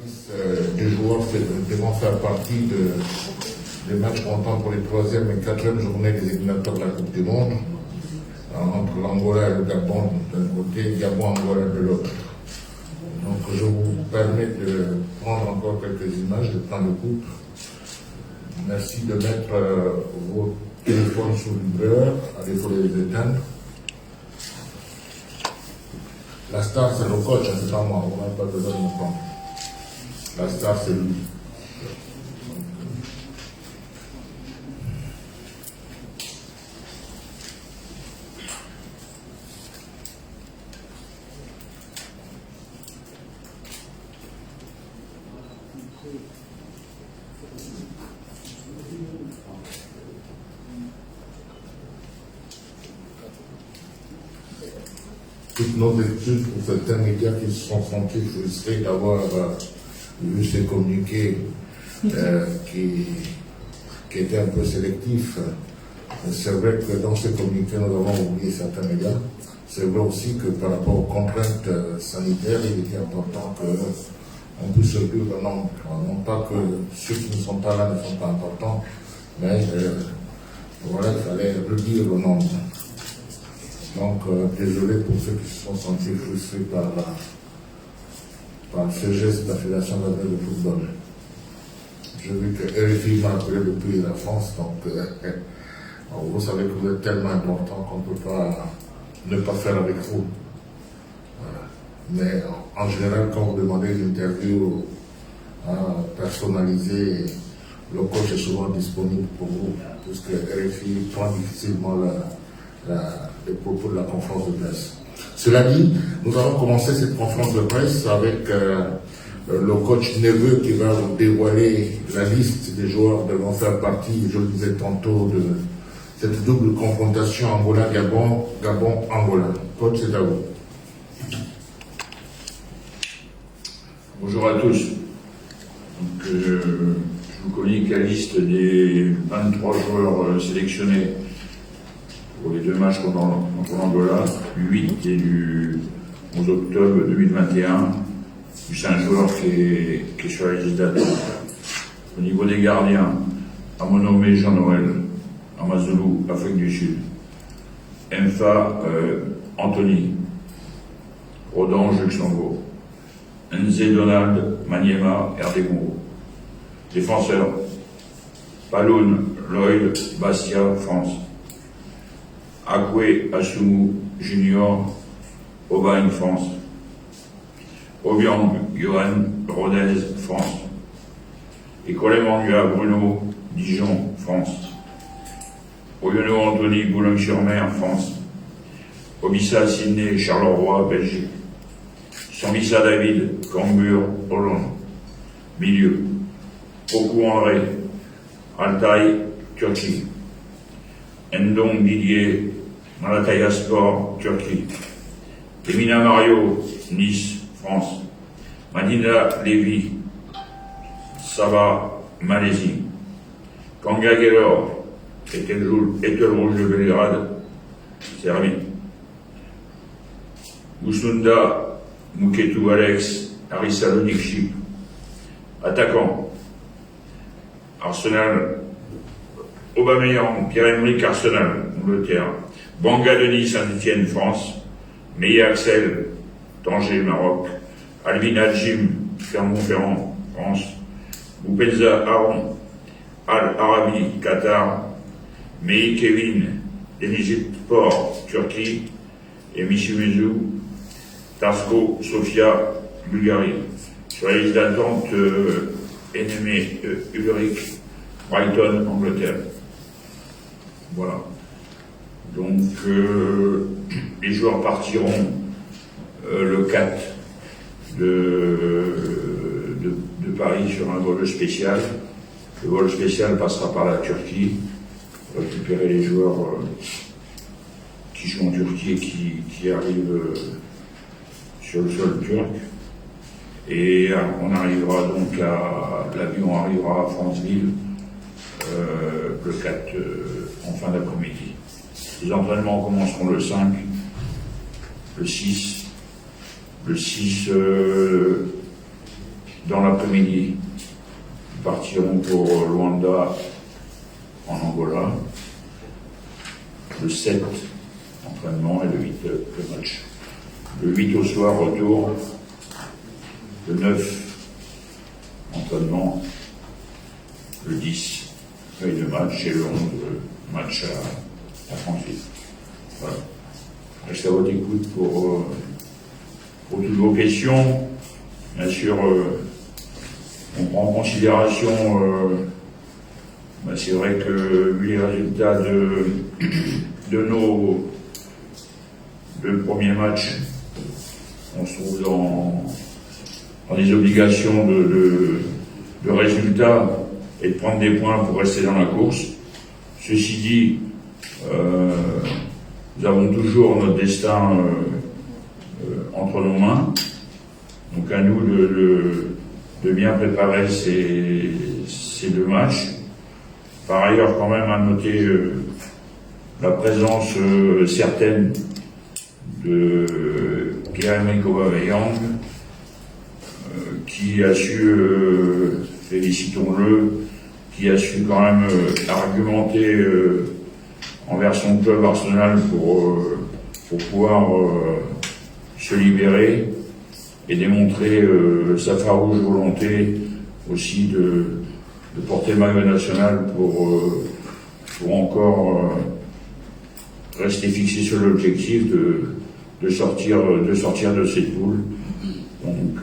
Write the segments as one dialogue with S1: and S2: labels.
S1: liste des joueurs devant faire partie des matchs comptant pour les 3e et 4e journées des éliminatoires de la Coupe du Monde, entre l'Angola et le Gabon d'un côté et Gabon-Angola de l'autre. Donc je vous permets de prendre encore quelques images de temps de coupe. Merci de mettre vos téléphones sous vibreur, à défaut de les éteindre. La star, c'est le coach, c'est pas moi, on n'a pas besoin de me prendre. La star, c'est lui. Toutes nos excuses pour certains médias qui se sont sentis frustrés d'avoir vu ces communiqués qui étaient un peu sélectifs. C'est vrai que dans ces communiqués, nous avons oublié certains médias. C'est vrai aussi que par rapport aux contraintes sanitaires, il était important qu'on puisse réduire le nombre. Non pas que ceux qui ne sont pas là ne sont pas importants, mais voilà, il fallait réduire le nombre. Donc, désolé pour ceux qui se sont sentis frustrés par ce geste de la Fédération de football. J'ai vu que RFI m'a appelé depuis la France, donc vous savez que vous êtes tellement important qu'on ne peut pas ne pas faire avec vous. Voilà. Mais en général, quand vous demandez une interview personnalisée, le coach est souvent disponible pour vous, puisque RFI prend difficilement les propos de la conférence de presse. Cela dit, nous allons commencer cette conférence de presse avec le coach Neveu qui va vous dévoiler la liste des joueurs devant faire partie, je le disais tantôt, de cette double confrontation Angola-Gabon, Gabon-Angola. Coach, c'est à vous.
S2: Bonjour à tous. Donc, je vous communique la liste des 23 joueurs sélectionnés pour les 2 matchs contre l'Angola, du 8 et du 11 octobre 2021. C'est un joueur qui est sur la liste d'attente. Au niveau des gardiens, Amonomé Jean-Noël, Amazulu, Afrique du Sud. Mfa Anthony, Rodange, Luxembourg. Nze Donald, Maniema, RD Congo. Défenseurs, Paloun, Lloyd, Bastia, France. Akwe Asumu Junior, Aubagne, France. Obiang Johan, Rodez, France. Et Colémangua Bruno, Dijon, France. Oyono Anthony, Boulogne-sur-Mer, France. Obissa Sydney, Charleroi, Belgique. Sambissa David, Cambuur, Hollande. Milieu. Oku André, Altay, Turquie. Ndong Didier, Malatya Sport, Turquie. Emina Mario, Nice, France. Madina Lévy, Sabah, Malaisie. Kanga Gelor, Étoile Rouge de Belgrade, Serbie. Boussunda Mouketou Alex, Salonique, Chypre. Attaquant. Arsenal, Aubameyang, Pierre-Emerick, Arsenal, Angleterre. Banga Denis, Saint-Etienne, France. Meia Axel, Tanger, Maroc. Alvin Adjim, Clermont-Ferrand, France. Boupenza Aron, Al-Arabi, Qatar. Mei Kevin, Denizlispor, Turquie. Et Michimezu, Tarsko, Sofia, Bulgarie. Sur la liste d'attente, Ennemé, Ulrich, Brighton, Angleterre. Voilà. Donc, les joueurs partiront le 4 de Paris sur un vol spécial. Le vol spécial passera par la Turquie pour récupérer les joueurs qui jouent en Turquie et qui arrivent sur le sol turc. Et on arrivera donc l'avion arrivera à Franceville le 4 en fin d'après-midi. Les entraînements commenceront le 5, le 6 dans l'après-midi, nous partirons pour Luanda, en Angola. Le 7, entraînement, et le 8, le match. Le 8 au soir, retour. Le 9, entraînement. Le 10, feuille de match. Et le 11, match à Franqueville. Voilà. Je reste à votre écoute pour toutes vos questions. Bien sûr, on prend en considération, c'est vrai que vu les résultats de nos deux premiers matchs, on se trouve dans des obligations de résultats et de prendre des points pour rester dans la course. Ceci dit, nous avons toujours notre destin entre nos mains. Donc à nous de bien préparer ces deux matchs. Par ailleurs, quand même, à noter la présence certaine de Pierre-Emerick Aubameyang, qui a su, félicitons-le, qui a su quand même argumenter envers son club Arsenal pour pouvoir se libérer et démontrer sa farouche volonté aussi de porter le maillot national pour encore rester fixé sur l'objectif de sortir de cette poule. Donc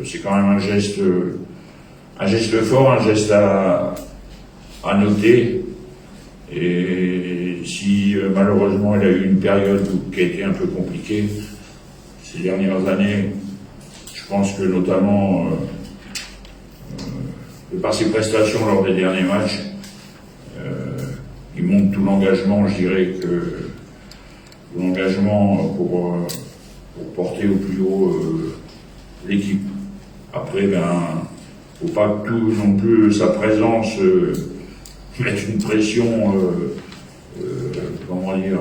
S2: c'est quand même un geste fort, un geste à noter. Et si malheureusement il a eu une période qui a été un peu compliquée ces dernières années, je pense que notamment par ses prestations lors des derniers matchs, il montre tout l'engagement, je dirais que l'engagement pour porter au plus haut l'équipe. Après, faut pas que tout non plus sa présence mette une pression, comment dire,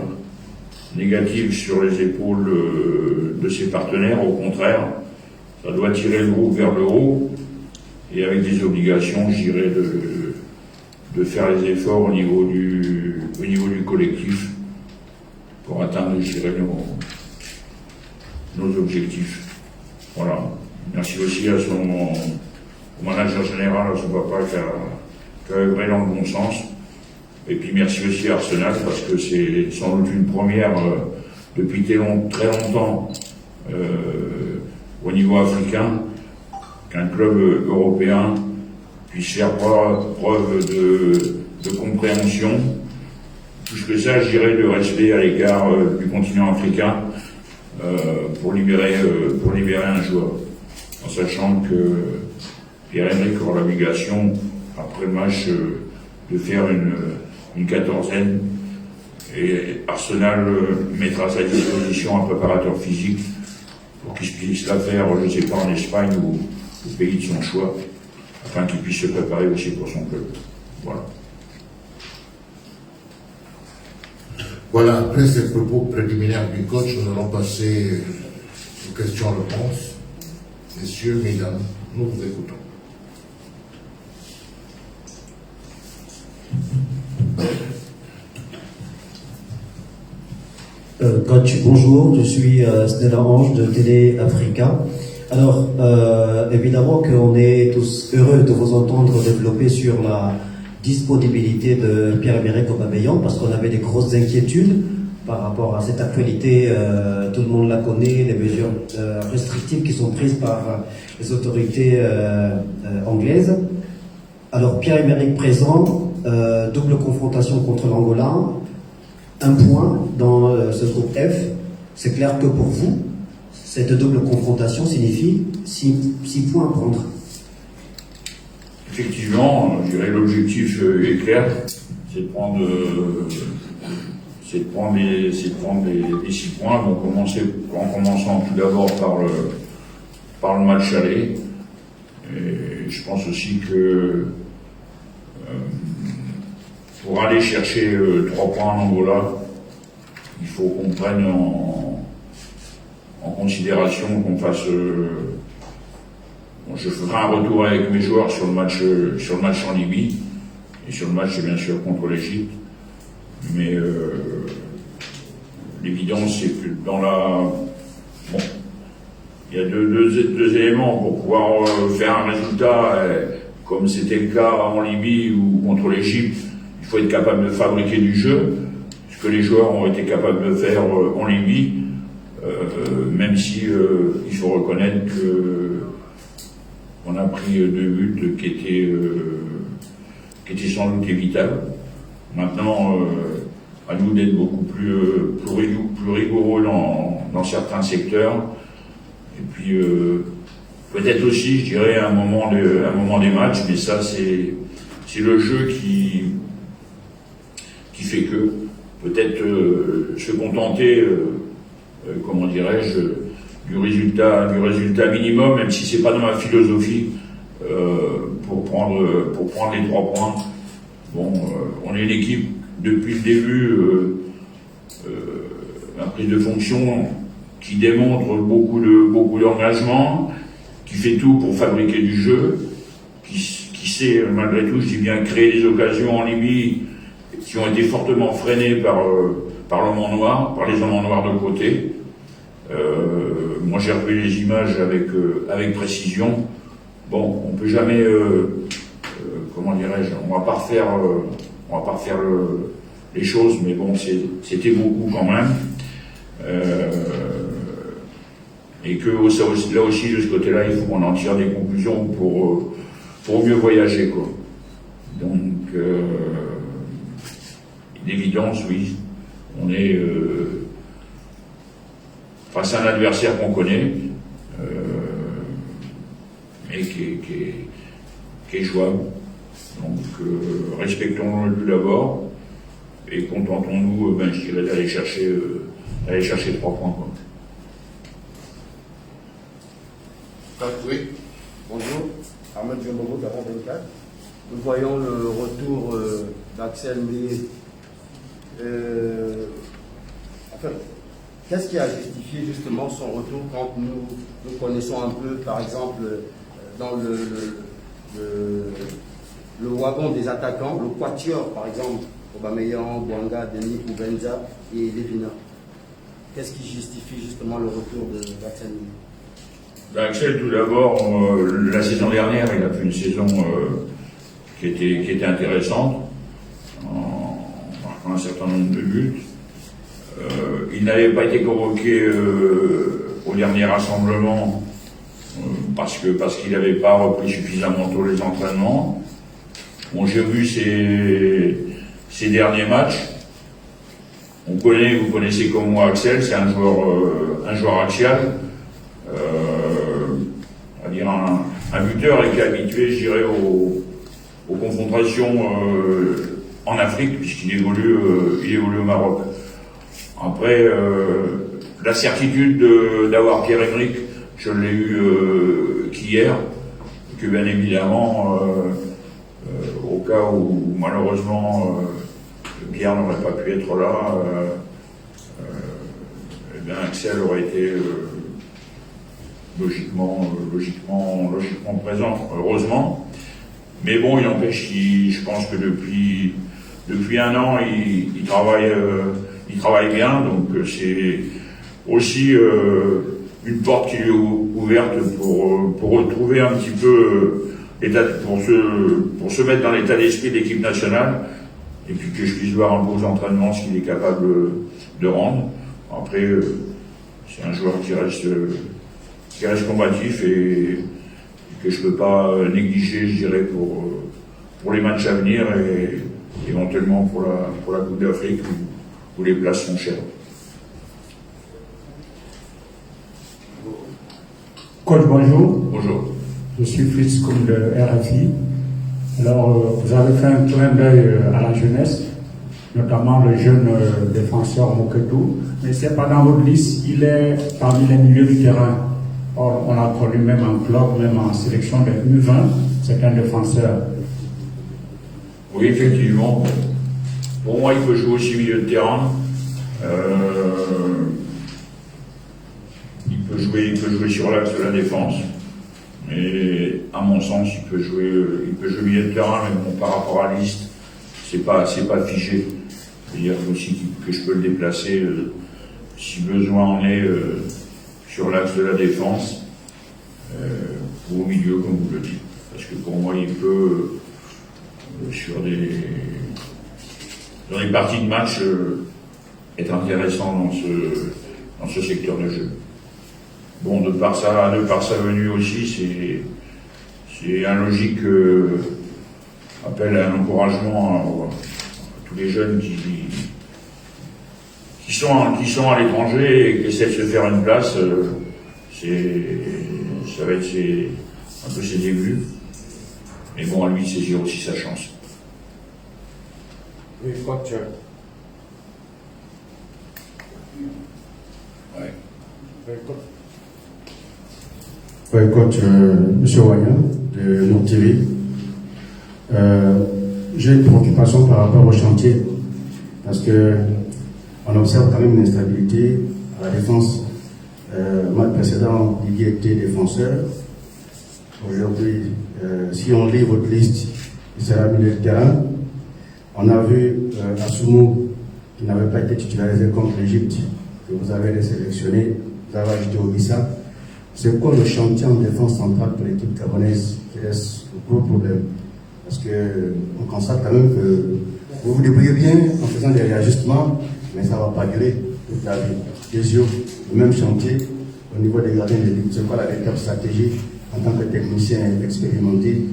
S2: négative sur les épaules de ses partenaires. Au contraire, ça doit tirer le groupe vers le haut, et avec des obligations, je dirais, de faire les efforts au niveau du collectif pour atteindre, je dirais, nos objectifs. Voilà. Merci aussi au manager général, à son papa, qui a œuvré dans le bon sens. Et puis merci aussi à Arsenal, parce que c'est sans doute une première depuis très longtemps au niveau africain, qu'un club européen puisse faire preuve de compréhension, plus que ça, je dirais, de respect à l'égard du continent africain, pour libérer un joueur, en sachant que Pierre-Emerick aura l'obligation, après le match, de faire une quatorzaine, et Arsenal mettra à sa disposition un préparateur physique pour qu'il puisse la faire, je ne sais pas, en Espagne ou au pays de son choix, afin qu'il puisse se préparer aussi pour son club. Voilà.
S1: Voilà, après ces propos préliminaires du coach, nous allons passer aux questions-réponses. Messieurs, mesdames, nous vous écoutons.
S3: Coach, bonjour, je suis Stella Ange de Télé Africa. Alors, évidemment qu'on est tous heureux de vous entendre développer sur la disponibilité de Pierre-Emerick Aubameyang, parce qu'on avait des grosses inquiétudes par rapport à cette actualité. Tout le monde la connaît, les mesures restrictives qui sont prises par les autorités anglaises. Alors, Pierre-Emerick présent, double confrontation contre l'Angola, un point dans ce groupe F. C'est clair que pour vous, cette double confrontation signifie 6 points à prendre.
S2: Effectivement, je dirais l'objectif est clair, c'est de prendre les 6 points. Donc en commençant tout d'abord par le match aller. Et je pense aussi que pour aller chercher 3 points en Angola, il faut qu'on prenne en considération, qu'on Bon, je ferai un retour avec mes joueurs sur le match en Libye, et sur le match, bien sûr, contre l'Égypte. Mais l'évidence, c'est que dans la... Bon, il y a deux éléments pour pouvoir faire un résultat, comme c'était le cas en Libye ou contre l'Égypte. Il faut être capable de fabriquer du jeu, ce que les joueurs ont été capables de faire en Libye, même si il faut reconnaître qu'on a pris 2 buts qui étaient sans doute évitables. Maintenant, à nous d'être beaucoup plus rigoureux dans certains secteurs. Et puis, peut-être aussi, je dirais, à un moment des matchs, mais ça, c'est le jeu qui fait que peut-être se contenter, comment dirais-je, du résultat minimum, même si c'est pas dans ma philosophie, pour prendre les 3 points. Bon, on est une équipe depuis le début, la prise de fonction, qui démontre beaucoup d'engagement, qui fait tout pour fabriquer du jeu, qui sait, malgré tout, je dis bien, créer des occasions en Libye qui ont été fortement freinées par l'homme en noir, par les hommes en noir de côté. Moi, j'ai revu les images avec précision. Bon, on peut jamais, comment dirais-je, on va pas refaire les choses, mais bon, c'était beaucoup quand même. Et que là aussi, de ce côté-là, il faut qu'on en tire des conclusions pour mieux voyager, quoi. Donc, d'évidence, oui, on est face à un adversaire qu'on connaît, mais qui est jouable. Donc, respectons-le tout d'abord et contentons-nous, je dirais, d'aller chercher 3 points, quoi.
S4: Oui.
S5: Bonjour, Ahmed Djembogo, Gabon 24. Nous voyons le retour d'Axel Mbé. Enfin, qu'est-ce qui a justifié justement son retour quand nous connaissons un peu, par exemple, dans le wagon des attaquants, le quatuor, par exemple, Aubameyang, Bouanga, Denis, Oubenza et Levina. Qu'est-ce qui justifie justement le retour d'Axel Mbé?
S2: Axel, tout d'abord, la saison dernière, il a fait une saison qui était intéressante, en marquant un certain nombre de buts. Il n'avait pas été convoqué au dernier rassemblement parce qu'il n'avait pas repris suffisamment tôt les entraînements. Bon, j'ai vu ses derniers matchs. Vous connaissez comme moi Axel, c'est un joueur axial. On va dire un buteur et qui est habitué, je dirais, aux confrontations en Afrique, puisqu'il évolue au Maroc. Après, la certitude d'avoir Pierre-Emerick, je l'ai eu qu'hier, que bien évidemment, au cas où malheureusement Pierre n'aurait pas pu être là, eh bien Axel aurait été logiquement présent, heureusement. Mais bon, il n'empêche je pense que depuis 1 an, il travaille bien, donc c'est aussi une porte qui est ouverte pour retrouver un petit peu pour se mettre dans l'état d'esprit de l'équipe nationale, et puis que je puisse voir un peu aux entraînements ce qu'il est capable de rendre. Après, c'est un joueur qui reste combatif et que je ne peux pas négliger, je dirais, pour les matchs à venir et éventuellement pour la Coupe d'Afrique où les places sont chères.
S6: Coach, bonjour.
S2: Bonjour.
S6: Je suis Fritz Koum de RFI. Alors, vous avez fait un clin d'œil à la jeunesse, notamment le jeune défenseur Moketou, mais c'est pas dans votre liste, il est parmi les milieux du terrain. Or, on l'a connu même en club, même en sélection de U20, c'est un défenseur.
S2: Oui, effectivement. Pour moi, il peut jouer aussi milieu de terrain. Il peut jouer sur l'axe de la défense. Mais à mon sens, il peut jouer milieu de terrain, mais bon, par rapport à Liste, c'est pas figé. C'est-à-dire aussi que je peux le déplacer si besoin en est sur l'axe de la défense ou au milieu, comme vous le dites. Parce que pour moi, il peut dans les parties de match être intéressant dans ce secteur de jeu. Bon, de par sa venue aussi, c'est un logique appel à un encouragement à tous les jeunes qui sont à l'étranger et qui essaient de se faire une place. Ça va être un peu ses débuts. Mais bon, à lui de saisir aussi sa chance.
S4: Oui, coach.
S2: Ouais.
S7: Oui, coach, M. Wanyan de Montpellier. J'ai une préoccupation par rapport au chantier, parce que on observe quand même une instabilité à la défense. Mois précédent, Didier était défenseur. Aujourd'hui, si on lit votre liste, il sera milieu de terrain. On a vu Assoumou, qui n'avait pas été titularisé contre l'Égypte, que vous avez sélectionné, vous avez ajouté Obissa. C'est quoi le chantier en défense centrale pour l'équipe gabonaise qui reste un gros problème? Parce qu'on constate quand même que vous vous débrouillez bien en faisant des réajustements, mais ça ne va pas durer toute la vie. Désio, le même chantier au niveau des gardiens de but. C'est quoi la véritable stratégie en tant que technicien expérimenté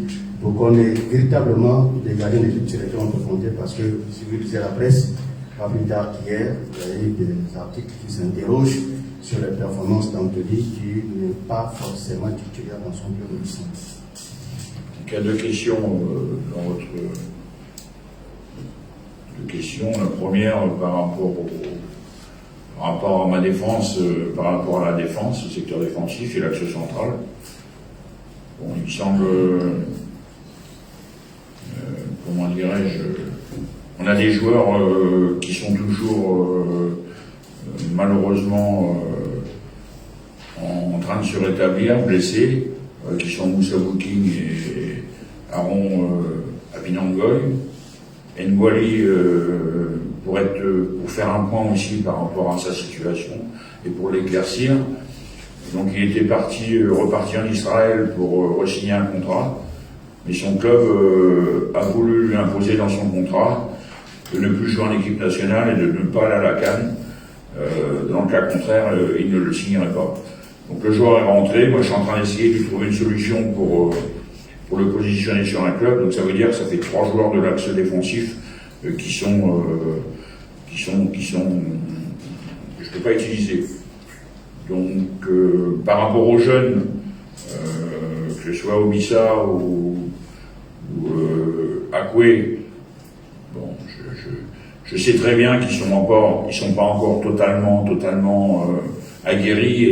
S7: pour qu'on ait véritablement des gardiens de but sur lesquels on peut compter? Parce que si vous lisez la presse, pas plus tard qu'hier, il y a eu des articles qui s'interrogent sur les performances d'Anthony qui n'est pas forcément titulaire dans son club de licence.
S2: Il y a deux questions dans votre question. La première, par rapport à ma défense, par rapport à la défense, le secteur défensif et l'axe central. Bon, il me semble, comment dirais-je, on a des joueurs qui sont toujours malheureusement en train de se rétablir, blessés, qui sont Moussa Bouking et Aaron Abinangoy. Ngwali, pour faire un point aussi par rapport à sa situation et pour l'éclaircir. Donc il était reparti en Israël pour re-signer un contrat, mais son club a voulu lui imposer dans son contrat de ne plus jouer en équipe nationale et de ne pas aller à la CAN. Dans le cas contraire, il ne le signerait pas. Donc le joueur est rentré, moi je suis en train d'essayer de lui trouver une solution pour le positionner sur un club. Donc ça veut dire que ça fait 3 joueurs de l'axe défensif qui sont que je ne peux pas utiliser. Donc par rapport aux jeunes, que ce soit Obissa ou Akwe, bon, je sais très bien qu'ils sont pas encore totalement aguerris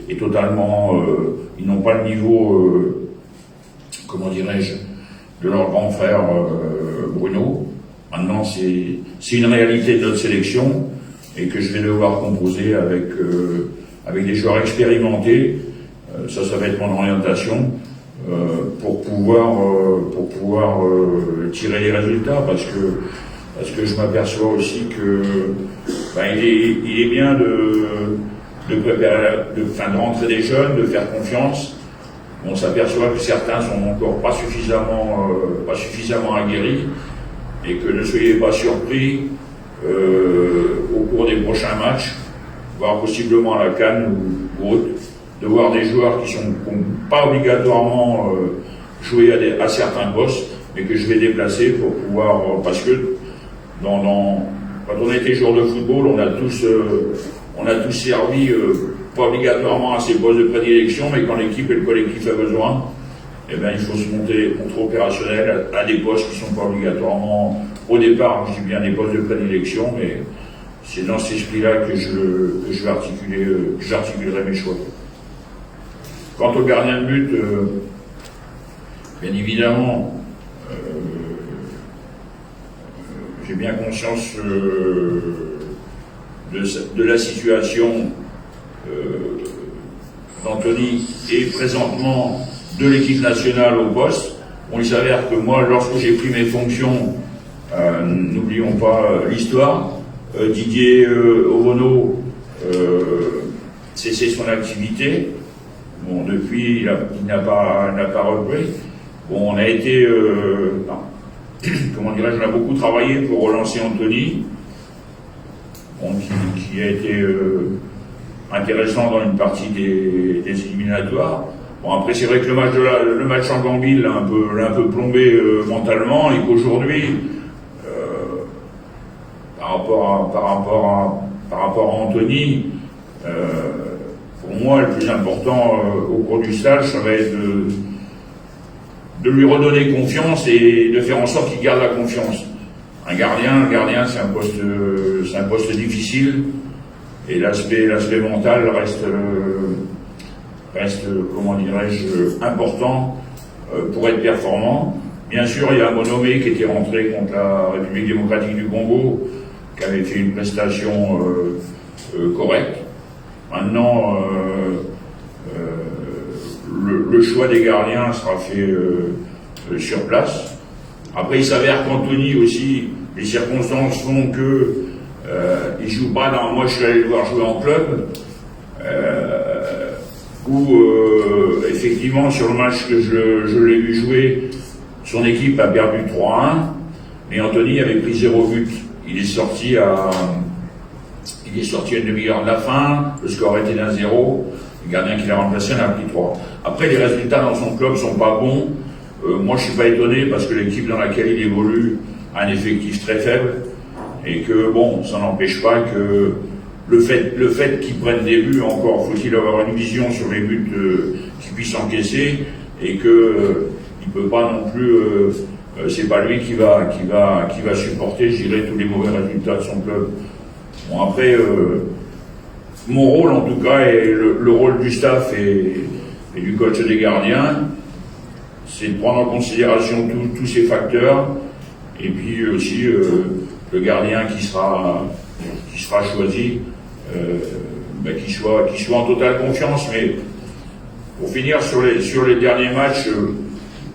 S2: et totalement, ils n'ont pas le niveau, comment dirais-je, de leur grand frère Bruno. Maintenant, c'est une réalité de notre sélection et que je vais devoir composer avec des joueurs expérimentés. Ça va être mon orientation pour pouvoir tirer les résultats, parce que je m'aperçois aussi que il est bien de préparer, de rentrer des jeunes, de faire confiance. On s'aperçoit que certains sont encore pas suffisamment aguerris, et que ne soyez pas surpris au cours des prochains matchs, voire possiblement à la CAN ou autre, de voir des joueurs qui n'ont pas obligatoirement joué à certains postes, mais que je vais déplacer pour pouvoir, parce que quand on était joueur de football, on a tous servi pas obligatoirement à ces postes de prédilection, mais quand l'équipe et le collectif a besoin, eh bien, il faut se monter contre-opérationnel à des postes qui ne sont pas obligatoirement, au départ, je dis bien des postes de prédilection, mais c'est dans cet esprit-là que je vais j'articulerai mes choix. Quant au gardien de but, bien évidemment, j'ai bien conscience de la situation d'Anthony et présentement de l'équipe nationale au poste. Bon, il s'avère que moi, lorsque j'ai pris mes fonctions, n'oublions pas l'histoire, Didier Ovono cessait son activité. Bon, depuis, il n'a pas repris. Bon, on a été, comment dirais-je, on a beaucoup travaillé pour relancer Anthony, bon, qui a été intéressant dans une partie des éliminatoires. Bon, après, c'est vrai que le match en Gambie l'a un peu plombé mentalement, et qu'aujourd'hui, par rapport à Anthony, pour moi, le plus important au cours du stage, ça va être de lui redonner confiance et de faire en sorte qu'il garde la confiance. Un gardien, c'est un poste difficile, et l'aspect mental reste, comment dirais-je, important pour être performant. Bien sûr, il y a Monomé qui était rentré contre la République démocratique du Congo, qui avait fait une prestation correcte. Maintenant, le choix des gardiens sera fait sur place. Après, il s'avère qu'Anthony aussi, les circonstances font que il joue pas dans. Moi, je suis allé le voir jouer en club, où effectivement, sur le match que je l'ai vu jouer, son équipe a perdu 3-1, mais Anthony avait pris 0 but. Il est sorti à une demi-heure de la fin, le score était d'1-0, le gardien qui l'a remplacé en a pris 3. Après, les résultats dans son club sont pas bons. Moi, je suis pas étonné parce que l'équipe dans laquelle il évolue a un effectif très faible, et que, bon, ça n'empêche pas que le fait qu'il prenne des buts, encore faut-il avoir une vision sur les buts qu'il puisse encaisser, et que il peut pas non plus, c'est pas lui qui va supporter, je dirais, tous les mauvais résultats de son club. Bon, après, mon rôle, en tout cas, et le rôle du staff et du coach des gardiens, c'est de prendre en considération tous ces facteurs, et puis aussi le gardien qui sera choisi, qu'il soit en totale confiance. Mais pour finir sur les derniers matchs,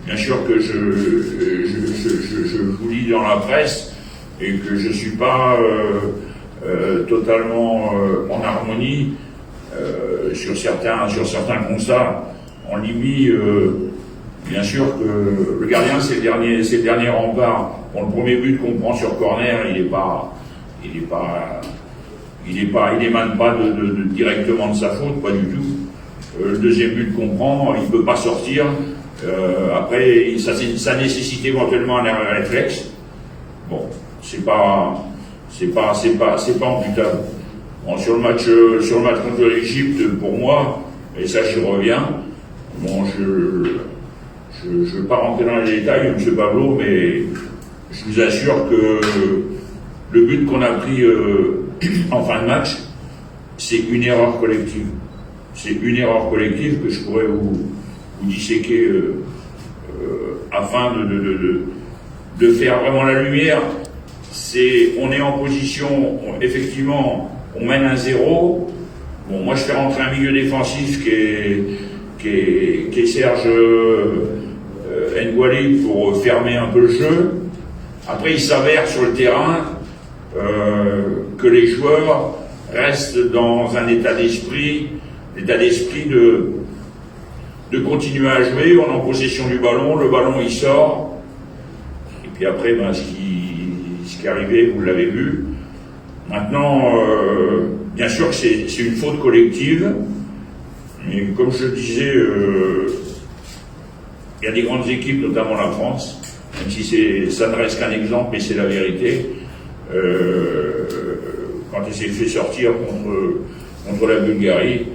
S2: bien sûr que je vous lis dans la presse, et que je suis pas totalement en harmonie sur certains constats. En Libye, bien sûr que le gardien, c'est le dernier rempart. Bon, le premier but qu'on prend sur corner, il émane pas directement de sa faute, pas du tout. Le deuxième but qu'on prend, il peut pas sortir. Après, ça nécessite éventuellement un réflexe. Bon, c'est pas amputable. Bon, sur le match contre l'Égypte, pour moi, et ça j'y reviens, bon, je ne veux pas rentrer dans les détails, M. Pablo, mais je vous assure que le but qu'on a pris en fin de match, c'est une erreur collective. C'est une erreur collective que je pourrais vous disséquer afin de faire vraiment la lumière. On est en position, effectivement, on mène 1-0. Bon, moi je fais rentrer un milieu défensif qui est Serge Ngouali pour fermer un peu le jeu. Après, il s'avère sur le terrain que les joueurs restent dans un état d'esprit de continuer à jouer. On est en possession du ballon, le ballon il sort, et puis après, ce qui est arrivé, vous l'avez vu. Maintenant, bien sûr que c'est une faute collective, mais comme je le disais, il y a des grandes équipes, notamment la France, même si ça ne reste qu'un exemple, mais c'est la vérité. Quand il s'est fait sortir contre la Bulgarie,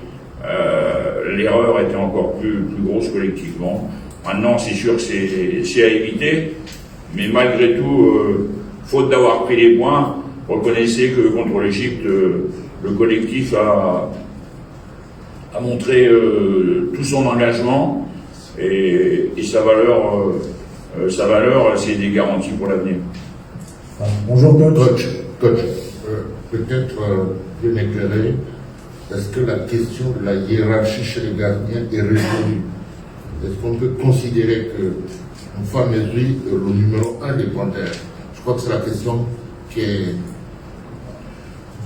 S2: l'erreur était encore plus grosse collectivement. Maintenant, c'est sûr que c'est à éviter, mais malgré tout, faute d'avoir pris les points, reconnaissez que contre l'Égypte, le collectif a montré tout son engagement, et sa valeur, c'est des garanties pour l'avenir.
S6: Bonjour coach.
S1: Coach, peut-être bien éclairé, est-ce que la question de la hiérarchie chez les gardiens est résolue? est-ce qu'on peut considérer que Moufa Mezri est le numéro 1 des Panthères? Je crois que c'est la question qui est...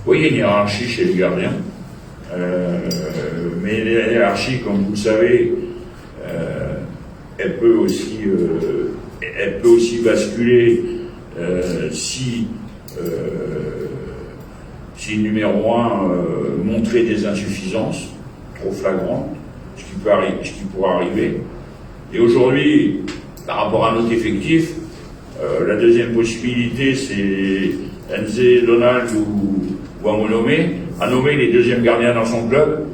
S2: Oui, il y a une hiérarchie chez les gardiens. Mais la hiérarchie, comme vous le savez, elle peut aussi basculer si le numéro 1 montrait des insuffisances trop flagrantes, ce qui pourrait arriver. Et aujourd'hui, par rapport à notre effectif, la deuxième possibilité, c'est Nze Donald ou Amonome, a nommé les deuxièmes gardiens dans son club.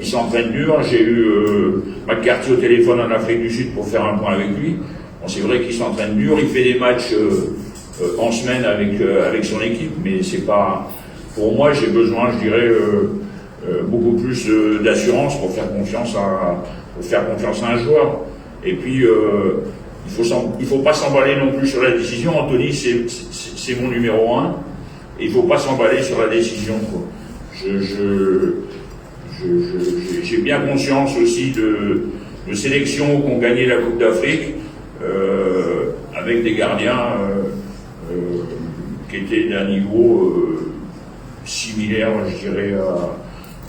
S2: Il s'entraîne dur. J'ai eu McCarthy au téléphone en Afrique du Sud pour faire un point avec lui. Bon, c'est vrai qu'il s'entraîne dur, il fait des matchs en semaine avec son équipe, mais c'est pas... Pour moi, j'ai besoin, je dirais, beaucoup plus d'assurance pour faire confiance à un joueur. Et puis, il faut pas s'emballer non plus sur la décision. Anthony, c'est mon numéro 1. Et il faut pas s'emballer sur la décision, quoi. J'ai bien conscience aussi de sélections qui ont gagné la Coupe d'Afrique avec des gardiens qui étaient d'un niveau similaire, je dirais,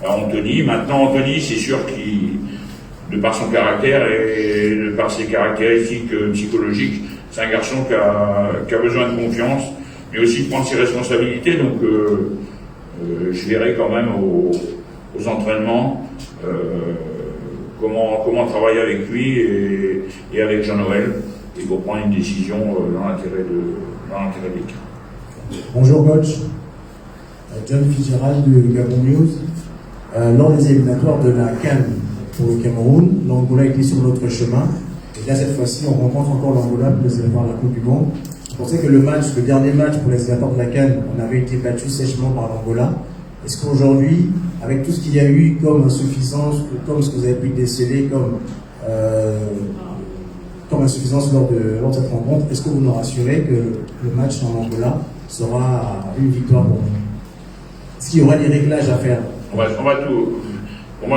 S2: à Anthony. Maintenant, Anthony, c'est sûr qu'il, de par son caractère et de par ses caractéristiques psychologiques, c'est un garçon qui a besoin de confiance, mais aussi de prendre ses responsabilités. Donc, je verrai quand même aux entraînements comment travailler avec lui et avec Jean-Noël, et pour prendre une décision dans l'intérêt de l'équipe.
S8: Bonjour coach, John Fitzgerald de Gabon News. Lors des éliminatoires de la CAN pour le Cameroun, l'Angola était sur notre chemin. Et là, cette fois-ci, on rencontre encore l'Angola pour les éliminatoires de la Coupe du Monde. Je pensais que le dernier match pour les éliminatoires de la CAN, on avait été battu sèchement par l'Angola. Est-ce qu'aujourd'hui, avec tout ce qu'il y a eu comme insuffisance, comme ce que vous avez pu déceler comme insuffisance lors de cette rencontre, est-ce que vous nous rassurez que le match en Angola sera une victoire pour nous? Est-ce qu'il y aura des réglages à faire?
S2: On va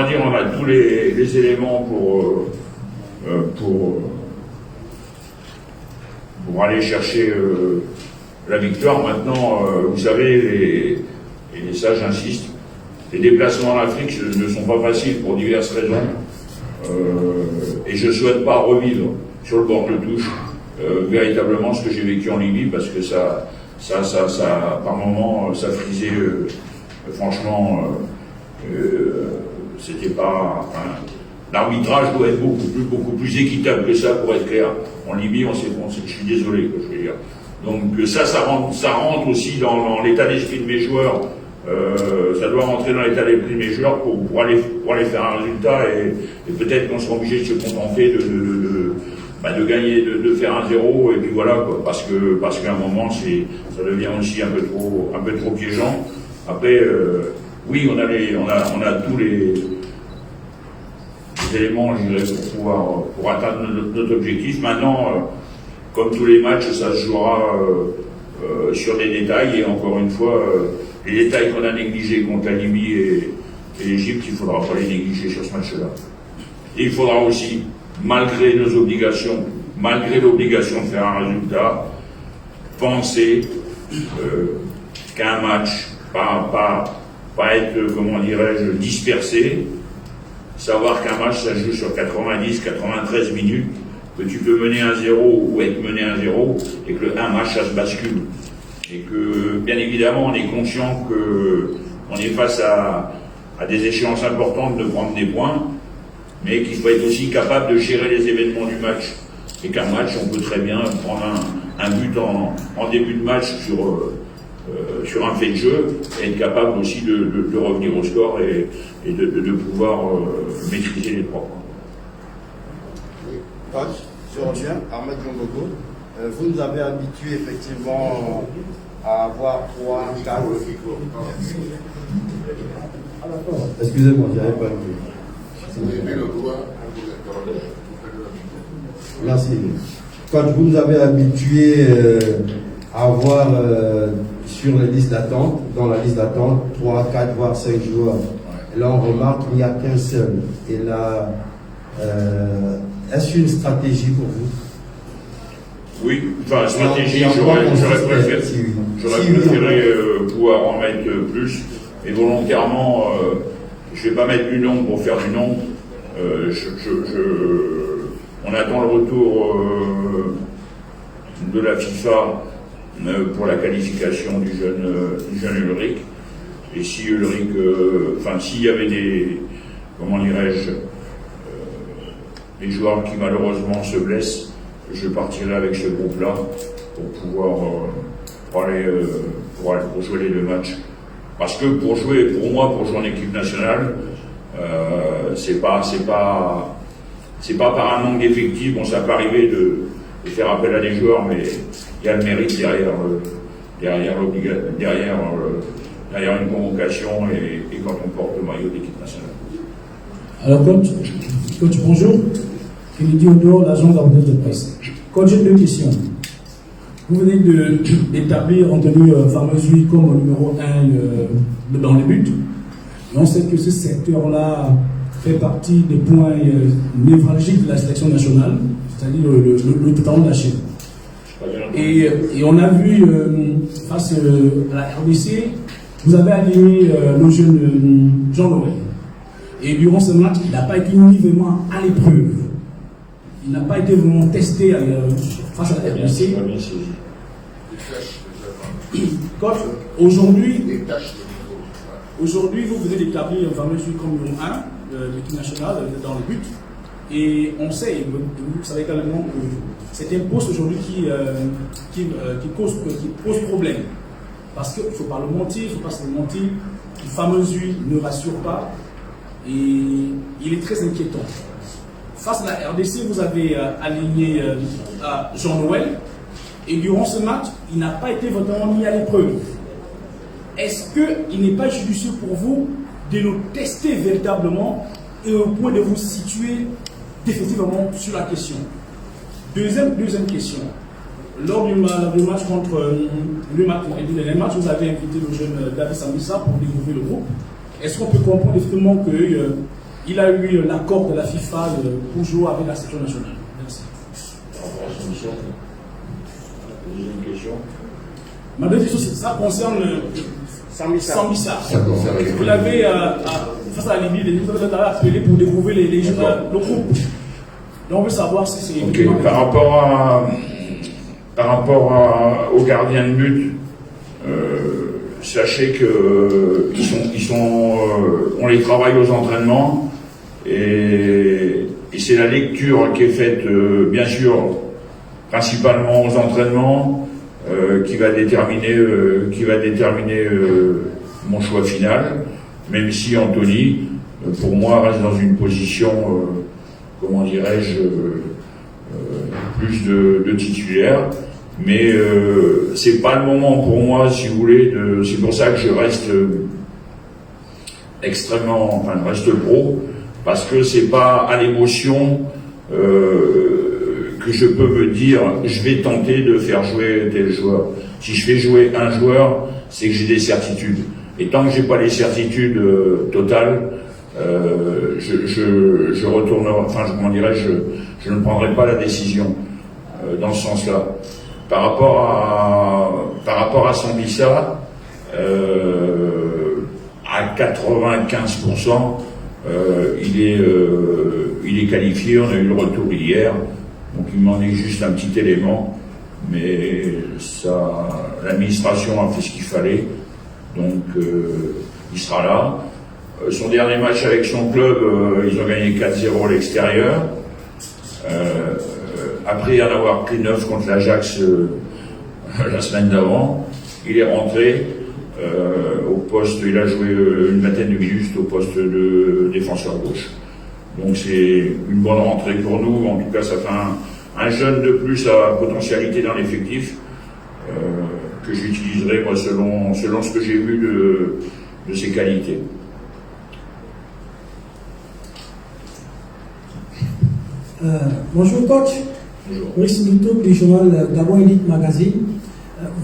S2: dire, on a tous les éléments pour aller chercher la victoire. Maintenant, vous savez, et ça j'insiste, les déplacements en Afrique ne sont pas faciles pour diverses raisons. Et je ne souhaite pas revivre sur le bord de touche véritablement ce que j'ai vécu en Libye, parce que ça par moments, ça frisait, franchement, c'était pas... Enfin, l'arbitrage doit être beaucoup plus équitable que ça, pour être clair. En Libye, je suis désolé, quoi, je veux dire. Donc ça rentre aussi dans l'état d'esprit de mes joueurs. Ça doit rentrer dans l'état d'esprit de mes joueurs pour aller faire un résultat, et peut-être qu'on sera obligé de se contenter de gagner, de faire un 0, et puis voilà, quoi, parce qu'à un moment ça devient aussi un peu trop piégeant. Après, oui, on a tous les éléments, je dirais, pour atteindre notre objectif. Maintenant, comme tous les matchs, ça se jouera sur des détails, et encore une fois, les détails qu'on a négligés contre la Libye et l'Égypte, il ne faudra pas les négliger sur ce match-là. Et il faudra aussi, malgré nos obligations, malgré l'obligation de faire un résultat, penser qu'un match, pas être, comment dirais-je, dispersé, savoir qu'un match, ça joue sur 90, 93 minutes, que tu peux mener 1-0 ou être mené 1-0, et que un match, ça se bascule. Et que, bien évidemment, on est conscient qu'on est face à des échéances importantes de prendre des points, mais qu'il faut être aussi capable de gérer les événements du match. Et qu'un match, on peut très bien prendre un but en début de match sur un fait de jeu, et être capable aussi de revenir au score et de pouvoir maîtriser les 3 points.
S5: Coach, je reviens, Ahmed Djongogo. Vous nous avez habitués effectivement à avoir 3, 4.
S3: Excusez-moi, j'avais pas vu. Merci. Quand vous nous avez habitués à avoir sur les listes d'attente, dans la liste d'attente, 3, 4, voire 5 joueurs. Et là, on remarque qu'il n'y a qu'un seul. Et là,
S8: Est-ce une stratégie pour vous?
S2: Oui, enfin, stratégie,
S8: Et en quoi
S2: j'aurais
S8: consiste
S2: préféré pouvoir en mettre plus, mais volontairement, je ne vais pas mettre du nombre pour faire du nombre. On attend le retour de la FIFA pour la qualification du jeune Ulrich. Et si Ulrich, s'il y avait des, comment dirais-je, des joueurs qui malheureusement se blessent, je partirai avec ce groupe-là pour pouvoir pour jouer les 2 matchs. Parce que pour moi, pour jouer en équipe nationale, c'est pas par un manque d'effectifs. Bon, ça peut arriver de faire appel à des joueurs, mais il y a le mérite derrière une convocation et quand on porte le maillot d'équipe nationale.
S9: Alors, coach, bonjour. Kennedy Odo, l'agent d'ordre de presse. Coach, j'ai 2 questions. Vous venez d'établir Anthony Fameuse comme numéro 1 dans les buts. Et on sait que ce secteur-là fait partie des points névralgiques de la sélection nationale, c'est-à-dire le talent lâché. Et on a vu, face à la RDC, vous avez aligné le jeune Jean-Noël. Et durant ce match, il n'a pas été mis vraiment à l'épreuve. Il n'a pas été vraiment testé face à la RDC. Coach, aujourd'hui, vous venez d'établir un fameux comme numéro 1 de l'équipe nationale dans le but. Et on sait, et vous savez également que c'est un poste aujourd'hui qui pose problème. Parce qu'il ne faut pas le mentir, il ne faut pas se mentir. Le fameux Zui ne rassure pas et il est très inquiétant. Face à la RDC, vous avez aligné Jean-Noël et durant ce match, il n'a pas été vraiment mis à l'épreuve. Est-ce qu'il n'est pas judicieux pour vous de nous tester véritablement et au point de vous situer définitivement sur la question? Deuxième question. Lors du match contre le match, vous avez invité le jeune David Sambissa pour découvrir le groupe. Est-ce qu'on peut comprendre effectivement qu'il a eu l'accord de la FIFA pour jouer avec la sélection nationale? Merci.
S2: Deuxième question.
S9: Ma deuxième question, ça concerne Sambissa. Vous l'avez, face à la Libye, vous avez appelé pour découvrir le groupe. Donc on veut savoir si c'est...
S2: Okay. Par rapport au gardien de but, sachez que on les travaille aux entraînements et c'est la lecture qui est faite, bien sûr, principalement aux entraînements, qui va déterminer mon choix final, même si Anthony, pour moi, reste dans une position, comment dirais-je, plus de titulaire, mais c'est pas le moment pour moi, si vous voulez, c'est pour ça que je reste reste pro, parce que c'est pas à l'émotion que je peux me dire je vais tenter de faire jouer tel joueur. Si je fais jouer un joueur, c'est que j'ai des certitudes. Et tant que j'ai pas les certitudes totales, je retournerai, je ne prendrai pas la décision dans ce sens-là. Par rapport à Sambissa, à 95%, il est qualifié. On a eu le retour hier, donc il m'en est juste un petit élément, mais l'administration a fait ce qu'il fallait, donc il sera là. Son dernier match avec son club, ils ont gagné 4-0 à l'extérieur. Après en avoir pris 9 contre l'Ajax la semaine d'avant, il est rentré au poste, il a joué une vingtaine de minutes au poste de défenseur gauche. Donc c'est une bonne rentrée pour nous, en tout cas ça fait un jeune de plus à potentialité dans l'effectif, que j'utiliserai moi selon ce que j'ai vu de ses qualités.
S10: Bonjour coach.
S2: Bonjour.
S10: Maurice Mito du journal Gabon Elite Magazine.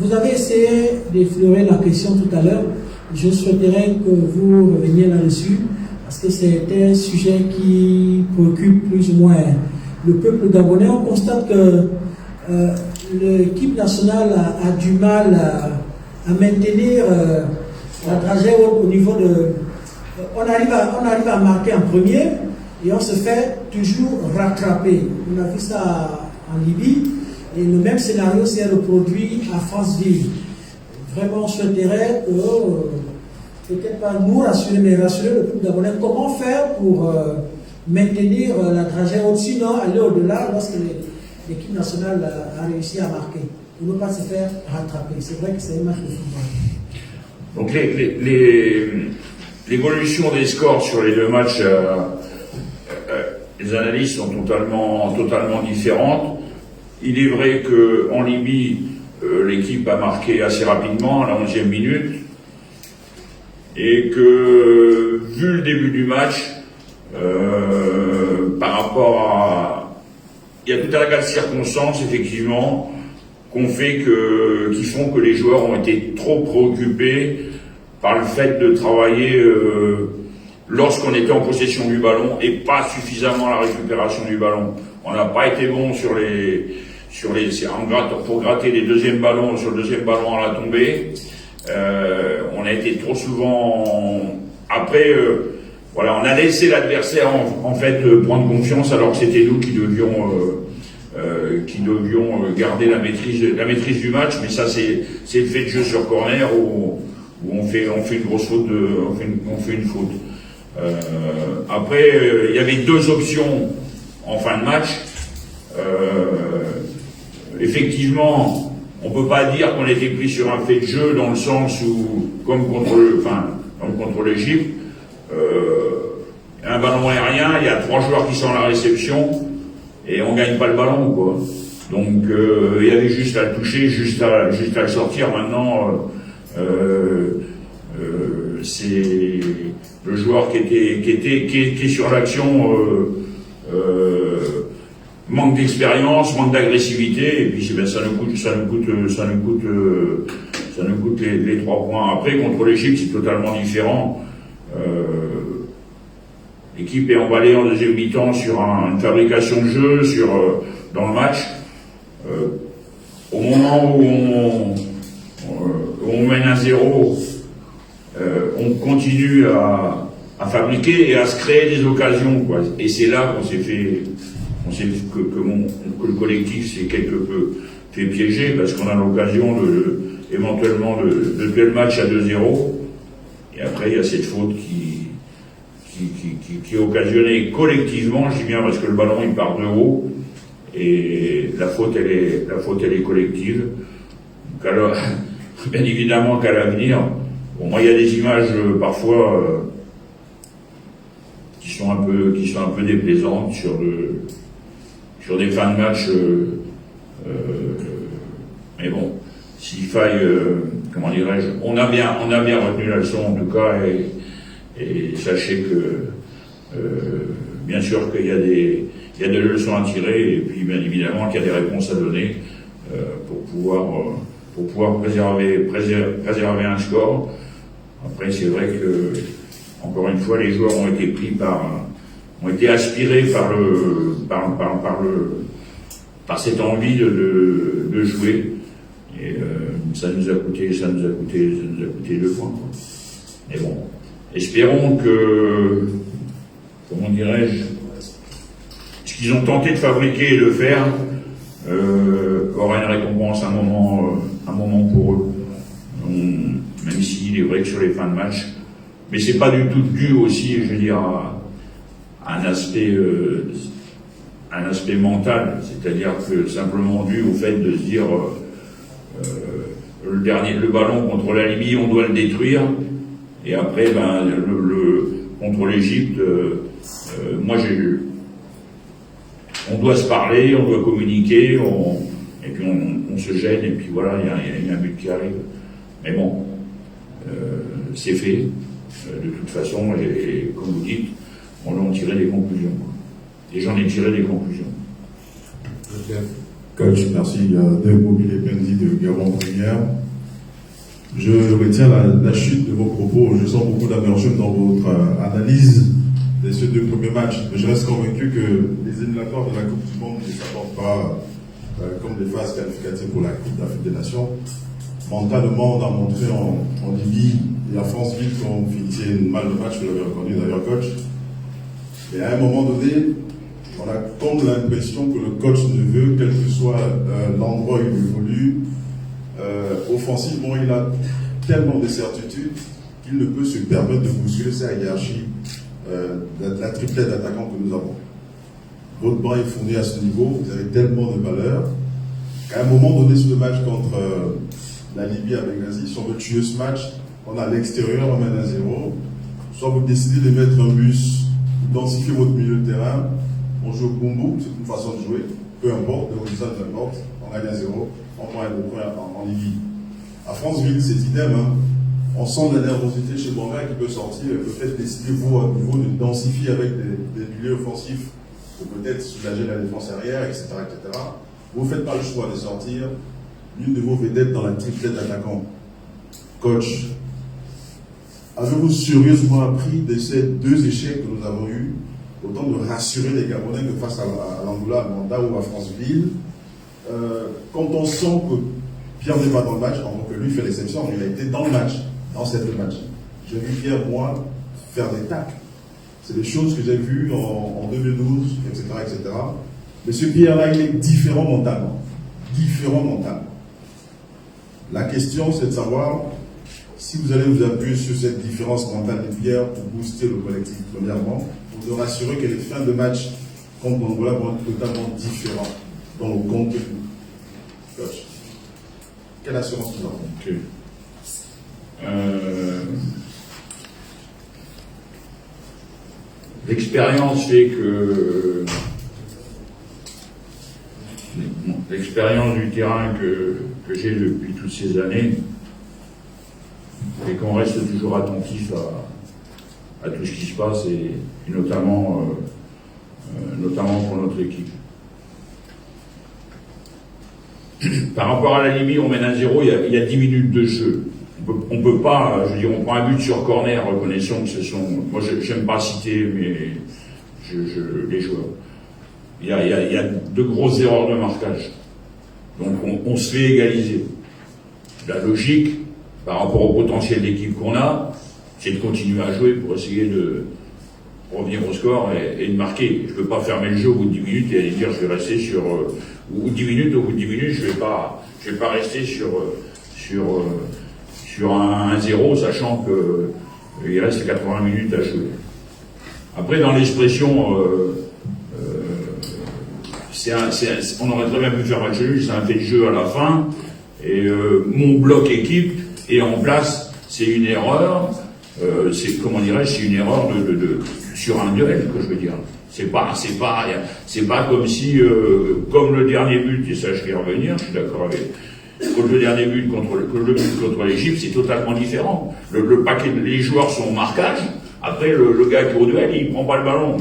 S10: Vous avez essayé d'effleurer la question tout à l'heure. Je souhaiterais que vous reveniez là-dessus. parce que c'est un sujet qui préoccupe plus ou moins le peuple gabonais. On constate que l'équipe nationale a du mal à maintenir la trajectoire au niveau de... On arrive à marquer en premier et on se fait toujours rattraper. On a vu ça en Libye et le même scénario s'est reproduit à Franceville. Vraiment, on souhaiterait peut-être pas nous rassurer, mais rassurer le peuple gabonais. Comment faire pour maintenir la trajectoire, sinon aller au-delà lorsque l'équipe nationale a réussi à marquer, pour ne pas se faire rattraper. C'est vrai que c'est un match de football.
S2: Donc l'évolution des scores sur les deux matchs, les analyses sont totalement différentes. Il est vrai qu'en Libye, l'équipe a marqué assez rapidement, à la 11e minute, et que, vu le début du match, par rapport à... Il y a tout un tas de circonstances, effectivement, qui font que les joueurs ont été trop préoccupés par le fait de travailler lorsqu'on était en possession du ballon et pas suffisamment à la récupération du ballon. On n'a pas été bon pour gratter les deuxièmes ballons, sur le deuxième ballon à la tombée. On a été trop souvent... Après, voilà, on a laissé l'adversaire en fait prendre confiance, alors que c'était nous qui devions garder la maîtrise du match. Mais ça, c'est le fait de jeu sur corner où on fait une grosse faute, on fait une faute. Après, il y avait deux options en fin de match. Effectivement, on peut pas dire qu'on était pris sur un fait de jeu dans le sens où, comme contre l'Égypte, un ballon aérien, il y a 3 joueurs qui sont à la réception et on gagne pas le ballon, quoi. Donc il y avait juste à le toucher, juste à le sortir. Maintenant, c'est le joueur qui est sur l'action manque d'expérience, manque d'agressivité, et puis ça nous coûte les 3 points. Après, contre l'Égypte, c'est totalement différent. L'équipe est emballée en deuxième mi-temps sur une fabrication de jeu, dans le match. Au moment où on mène 1-0, on continue à fabriquer et à se créer des occasions, quoi. Et c'est là qu'on s'est fait, que le collectif s'est quelque peu fait piéger, parce qu'on a l'occasion éventuellement de tuer le match à 2-0. Et après, il y a cette faute qui est occasionnée collectivement, je dis bien parce que le ballon il part de haut, et la faute elle est collective. Donc alors, bien évidemment qu'à l'avenir, bon, moi il y a des images parfois qui sont un peu déplaisantes sur des fins de match, mais bon, s'il faille, comment dirais-je, on a bien retenu la leçon en tout cas, et sachez que bien sûr qu'il y a des leçons à tirer, et puis bien évidemment qu'il y a des réponses à donner pour pouvoir préserver un score. Après, c'est vrai que, encore une fois, les joueurs ont été aspirés par cette envie de jouer, et ça nous a coûté 2 points, quoi. Mais bon, espérons que, comment dirais-je, ce qu'ils ont tenté de fabriquer et de faire aura une récompense à un moment pour eux. Même s'il est vrai que sur les fins de match, mais c'est pas du tout dû aussi, je veux dire, à un aspect mental, c'est-à-dire que simplement dû au fait de se dire le ballon contre la Libye, on doit le détruire, et après contre l'Égypte, on doit se parler, on doit communiquer, et puis on se gêne, et puis voilà, il y a un but qui arrive. Mais bon, c'est fait, de toute façon, et comme vous dites, on en tirait des conclusions, quoi. Et j'en ai tiré des conclusions.
S11: Coach, merci. Il y a 2 mots qui est dit de Gabon Première. Je retiens la chute de vos propos. Je sens beaucoup d'amertume dans votre analyse de ces 2 premiers matchs. Mais je reste convaincu que les éliminatoires de la Coupe du Monde ne s'apportent pas comme des phases qualificatives pour la Coupe d'Afrique des Nations. Mentalement, on a montré en Libye et en France-Ville qu'on finissait une mal de match, vous l'avez reconnu d'ailleurs, coach. Et à un moment donné, on a comme l'impression que le coach ne veut, quel que soit l'endroit où il évolue, offensivement, il a tellement de certitudes qu'il ne peut se permettre de bousculer sa hiérarchie, la triplette d'attaquants que nous avons. Votre banc est fourni à ce niveau, vous avez tellement de valeur, qu'à un moment donné sur le match contre la Libye avec Gazi, si on veut tuer ce match, on a à l'extérieur, on mène à 0, soit vous décidez de mettre un bus, densifier votre milieu de terrain, on joue au Bumbu, c'est une façon de jouer, peu importe, le résultat peu importe, on gagne à 0, on prend un point en Libye. À Franceville, c'est idem, hein. On sent la nervosité chez Banga qui peut sortir, peut-être décider vous à nouveau de densifier avec des milieux offensifs pour peut-être soulager la défense arrière, etc., etc. Vous ne faites pas le choix de sortir l'une de vos vedettes dans la triplette d'attaquants. Coach, avez-vous sérieusement appris de ces 2 échecs que nous avons eus, autant de rassurer les Gabonais que face à l'Angola, à Manda ou à Franceville, quand on sent que Pierre n'est pas dans le match, avant que lui fait l'exception, il a été dans le match, dans ces 2 matchs. J'ai vu Pierre, moi, faire des tacles. C'est des choses que j'ai vues en 2012, etc., etc. Monsieur Pierre-là, il est différent mentalement. Différent mentalement. La question, c'est de savoir si vous allez vous appuyer sur cette différence mentale de Pierre pour booster le collectif, premièrement, pour vous rassurer que les fins de match contre l'Angola vont être totalement différentes dans le contenu. Coach, quelle assurance nous avons?
S2: Okay. L'expérience fait que l'expérience du terrain que j'ai depuis toutes ces années et qu'on reste toujours attentif à tout ce qui se passe et notamment pour notre équipe. Par rapport à la Libye, on mène à 0, il y a 10 minutes de jeu. On peut pas, je veux dire, on prend un but sur corner, reconnaissons que ce sont, moi j'aime pas citer, mais les joueurs. Il y a de grosses erreurs de marquage. Donc on se fait égaliser. La logique, par rapport au potentiel d'équipe qu'on a, c'est de continuer à jouer pour essayer de revenir au score et de marquer. Je ne peux pas fermer le jeu au bout de 10 minutes et aller dire je vais rester sur ou 10 minutes, au bout de 10 minutes, je vais pas rester sur un 1-0, sachant que il reste 80 minutes à jouer. Après, dans l'expression, on aurait très bien pu faire match nul, c'est un fait de jeu à la fin, et mon bloc équipe est en place, c'est une erreur, c'est une erreur sur un duel, que je veux dire. C'est pas comme si, comme le dernier but, et ça je vais y revenir, je suis d'accord avec, contre le dernier but contre l'Égypte, c'est totalement différent. Le paquet, les joueurs sont au marquage, après le gars qui est au duel, il prend pas le ballon.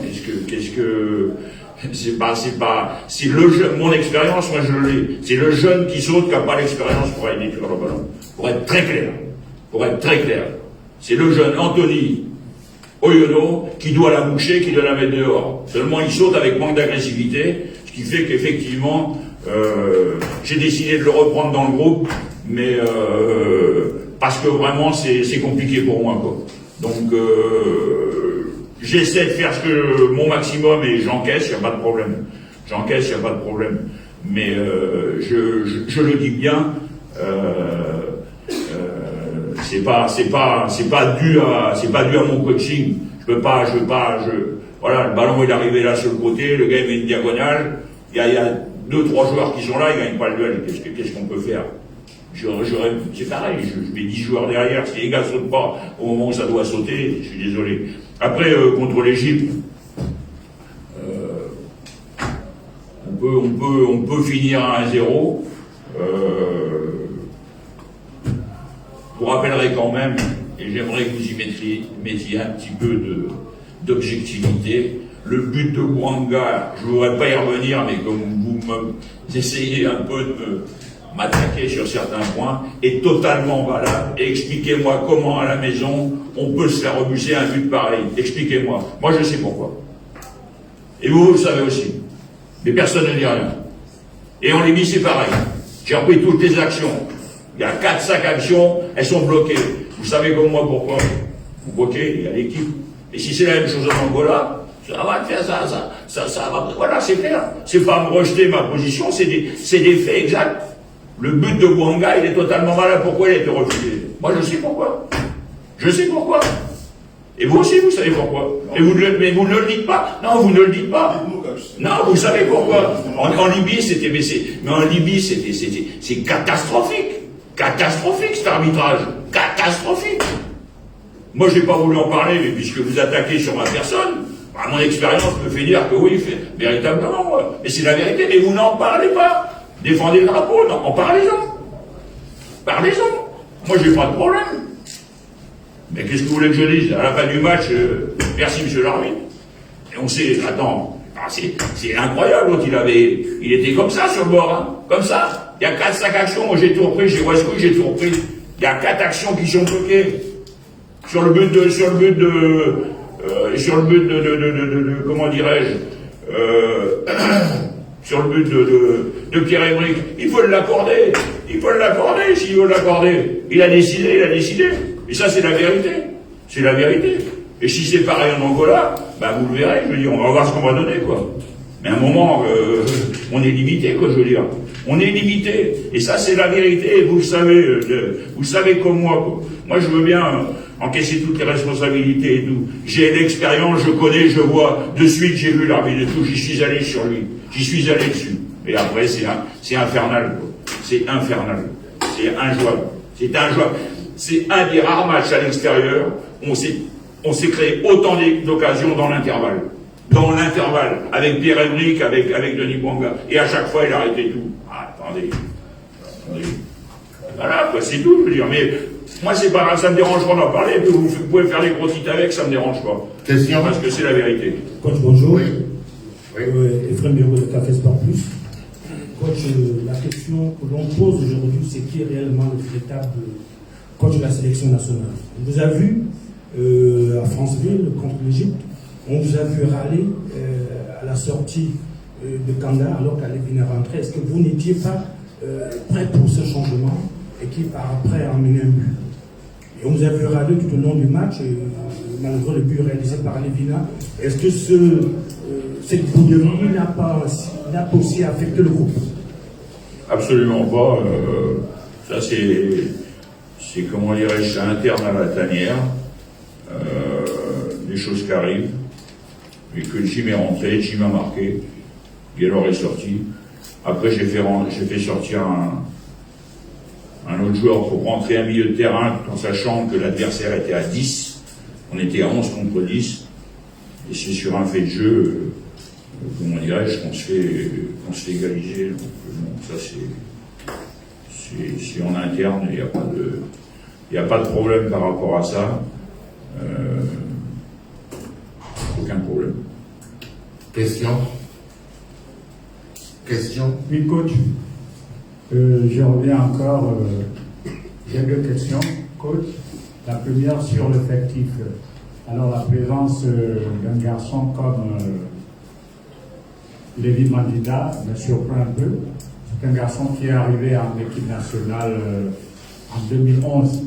S2: C'est le jeune, mon expérience, moi je l'ai. C'est le jeune qui saute qui n'a pas l'expérience pour aller détruire le ballon. Pour être très clair. C'est le jeune Anthony Oyono qui doit la boucher, qui doit la mettre dehors. Seulement il saute avec manque d'agressivité, ce qui fait qu'effectivement, j'ai décidé de le reprendre dans le groupe, mais parce que vraiment c'est compliqué pour moi, quoi. Donc j'essaie de faire mon maximum et j'encaisse, il n'y a pas de problème. Mais je le dis bien, c'est pas dû à mon coaching. Voilà, le ballon est arrivé là sur le côté, le gars il met une diagonale, il y a 2-3 joueurs qui sont là, ils gagnent pas le duel. Qu'est-ce qu'on peut faire? C'est pareil, je mets 10 joueurs derrière, si les gars sautent pas au moment où ça doit sauter, je suis désolé. Après, contre l'Égypte, on peut finir à 1-0. Je vous rappellerai quand même, et j'aimerais que vous y mettiez un petit peu d'objectivité, le but de Bouanga, je ne voudrais pas y revenir, mais comme vous essayez un peu de m'attaquer sur certains points est totalement valable. Et expliquez-moi comment à la maison on peut se faire rebuser un but pareil. Expliquez-moi. Moi je sais pourquoi. Et vous, vous le savez aussi. Mais personne ne dit rien. Et en Libye c'est pareil. J'ai repris toutes les actions. Il y a 4-5 actions, elles sont bloquées. Vous savez comme moi pourquoi? Vous bloquez, il y a l'équipe. Et si c'est la même chose en Angola, ça va faire ça va. Voilà, c'est clair. C'est pas me rejeter ma position, c'est des faits exacts. Le but de Bouanga, il est totalement malade. Pourquoi il a été refusé? Moi, je sais pourquoi. Je sais pourquoi. Et vous aussi, vous savez pourquoi. Et mais vous ne le dites pas. Non, vous ne le dites pas. Non, vous savez pourquoi. En Libye, c'était baissé. Mais en Libye, c'est catastrophique. Catastrophique, cet arbitrage. Catastrophique. Moi, je n'ai pas voulu en parler, mais puisque vous attaquez sur ma personne, à mon expérience me fait dire que oui, véritablement, mais c'est la vérité, mais vous n'en parlez pas. Défendez le drapeau, non, en parlez-en. Parlez-en. Moi, j'ai pas de problème. Mais qu'est-ce que vous voulez que je dise? À la fin du match, merci monsieur l'arbitre. Et on sait, attends, c'est incroyable, l'autre, il était comme ça sur le bord, hein, comme ça. Il y a 4-5 actions, moi j'ai tout repris, j'ai tout repris. Il y a 4 actions qui sont bloquées. Sur le but de comment dirais-je, sur le but de Pierre-Emerick. Il faut l'accorder. S'il veut l'accorder. Il a décidé. Et ça, c'est la vérité. C'est la vérité. Et si c'est pareil en Angola, ben, vous le verrez, je veux dire, on va voir ce qu'on va donner, quoi. Mais à un moment, on est limité, quoi, je veux dire. On est limité. Et ça, c'est la vérité. Et vous le savez comme moi, quoi. Moi, je veux bien encaisser toutes les responsabilités et tout. J'ai l'expérience, je connais, je vois. De suite, j'ai vu l'arbitre et tout. J'y suis allé sur lui. J'y suis allé dessus. Et après, c'est infernal, quoi. C'est infernal. C'est injouable. C'est injouable. C'est un des rares matchs à l'extérieur. On s'est créé autant d'occasions dans l'intervalle. Dans l'intervalle. Avec Pierre-Emerick, avec Denis Bouanga. Et à chaque fois, il arrêtait tout. Ah, attendez. Voilà, quoi, c'est tout, je veux dire. Mais moi, c'est pas grave, ça me dérange pas d'en parler. Vous pouvez faire des gros titres avec, ça me dérange pas.
S1: Question.
S2: Parce que c'est la vérité.
S8: Coach, bonjour.
S1: Oui.
S8: Ephraim Bureau de Café Sport Plus. Coach, la question que l'on pose aujourd'hui, c'est qui est réellement le véritable coach de la sélection nationale. On vous a vu à Franceville contre l'Égypte, on vous a vu râler à la sortie de Kanda alors qu'elle venait rentrer. Est-ce que vous n'étiez pas prêt pour ce changement et qui par après a emmené un but? Et on vous a vu râler tout au long du match, malgré le but réalisé par Lévina. Est-ce que cette bouillerie n'a pas aussi affecté le groupe?
S2: Absolument pas. Ça, c'est comment dirais-je, c'est interne à la tanière. Des choses qui arrivent. Et que Jim est rentré, Jim a marqué. Gaylor est sorti. Après, j'ai fait sortir un autre joueur pour rentrer un milieu de terrain en sachant que l'adversaire était à 10. On était à 11 contre 10. Et c'est sur un fait de jeu, comment dirais-je, qu'on se fait égaliser. Donc, bon, ça c'est en interne, il n'y a pas de problème par rapport à ça. Aucun problème.
S1: Question.
S6: Oui, coach. Je reviens encore. J'ai 2 questions, coach. La première sur l'effectif. Alors, la présence d'un garçon comme Lévi Mandida me surprend un peu. C'est un garçon qui est arrivé en équipe nationale en 2011.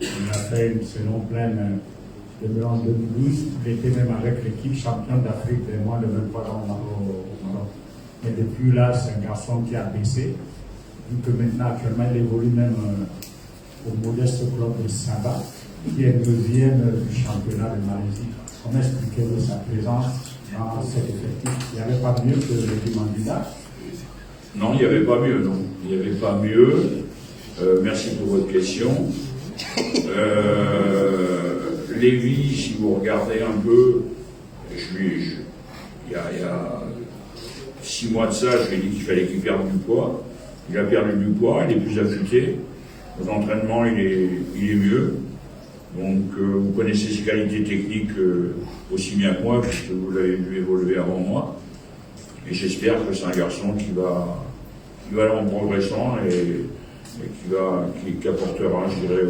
S6: Il a fait une saison pleine 2011-2012. Il était même avec l'équipe championne d'Afrique des moins de 23 ans au Maroc. Mais depuis là, c'est un garçon qui a baissé. Vu que maintenant, actuellement, il évolue même au modeste club de Saba, qui est 2e du championnat de Malaisie. Comment expliquez-vous sa présence dans cet effectif? Il n'y avait pas mieux que le Mandida?
S2: Non, il n'y avait pas mieux, non. Il n'y avait pas mieux. Merci pour votre question. Lévi, si vous regardez un peu, il y a 6 mois de ça, je lui ai dit qu'il fallait qu'il perde du poids. Il a perdu du poids, il est plus affûté. Aux entraînements, il est mieux. Donc, vous connaissez ses qualités techniques aussi bien que moi, puisque vous l'avez vu évoluer avant moi. Et j'espère que c'est un garçon va aller en progressant et qui apportera, je dirais,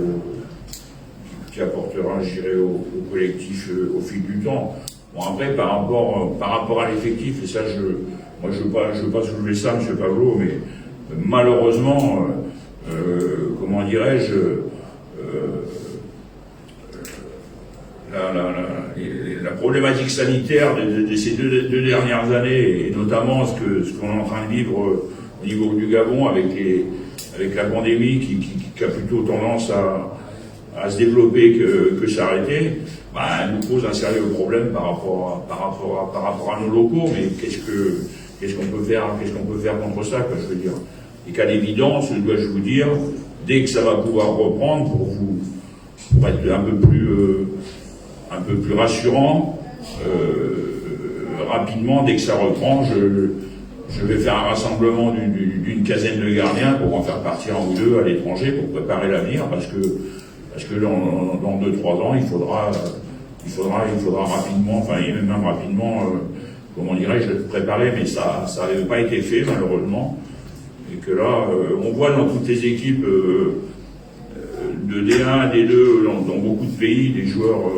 S2: au collectif au fil du temps. Bon, après, par rapport à l'effectif, et ça, moi, je veux pas soulever ça, M. Pablo, mais malheureusement, comment dirais-je, la problématique sanitaire de ces deux dernières années, et notamment ce qu'on est en train de vivre au niveau du Gabon avec la pandémie qui a plutôt tendance à se développer que s'arrêter, nous pose un sérieux problème par rapport à nos locaux. Mais qu'est-ce qu'on peut faire contre ça, quoi, je veux dire. Et qu'à l'évidence, dois-je vous dire, dès que ça va pouvoir reprendre, pour être un peu plus rassurant, rapidement, dès que ça reprend, je vais faire un rassemblement d'une quinzaine de gardiens pour en faire partir un ou deux à l'étranger pour préparer l'avenir, parce que dans 2-3 ans, il faudra rapidement, enfin, et même rapidement, comment dirais-je, préparer, mais ça n'avait pas été fait, malheureusement. Et que là, on voit dans toutes les équipes de D1, D2, dans beaucoup de pays, des joueurs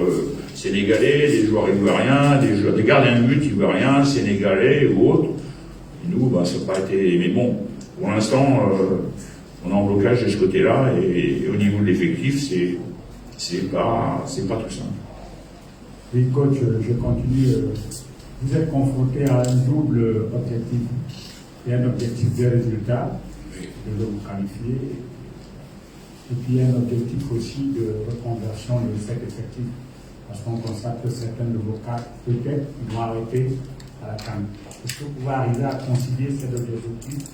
S2: sénégalais, des joueurs ivoiriens, des gardiens de but ivoiriens, sénégalais ou autres. Et nous, ça n'a pas été... Mais bon, pour l'instant, on est en blocage de ce côté-là, et au niveau de l'effectif, c'est pas tout simple.
S6: Oui, coach, je continue. Vous êtes confronté à un double objectif. Il y a un objectif de résultat, de vous qualifier, et puis il y a un objectif aussi de reconversion de cet effectif. Parce qu'on constate que certains de vos cas, peut-être, vont arrêter à la CAN. Est-ce que vous pouvez arriver à concilier ces deux objectifs,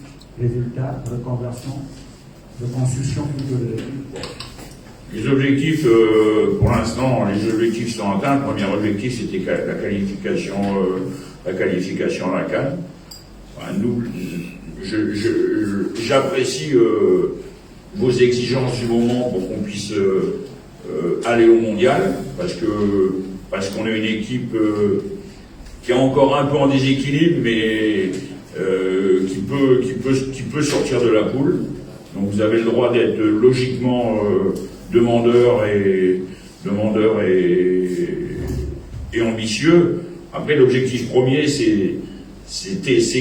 S6: résultat, reconversion, de construction plutôt de l'équipe?
S2: Les objectifs, pour l'instant, les objectifs sont atteints. Le premier objectif, c'était la qualification à la CAN. Nous, j'apprécie vos exigences du moment pour qu'on puisse aller au mondial, parce qu'on est une équipe qui est encore un peu en déséquilibre, mais qui peut sortir de la poule. Donc vous avez le droit d'être logiquement demandeur et ambitieux. Après, l'objectif premier, c'est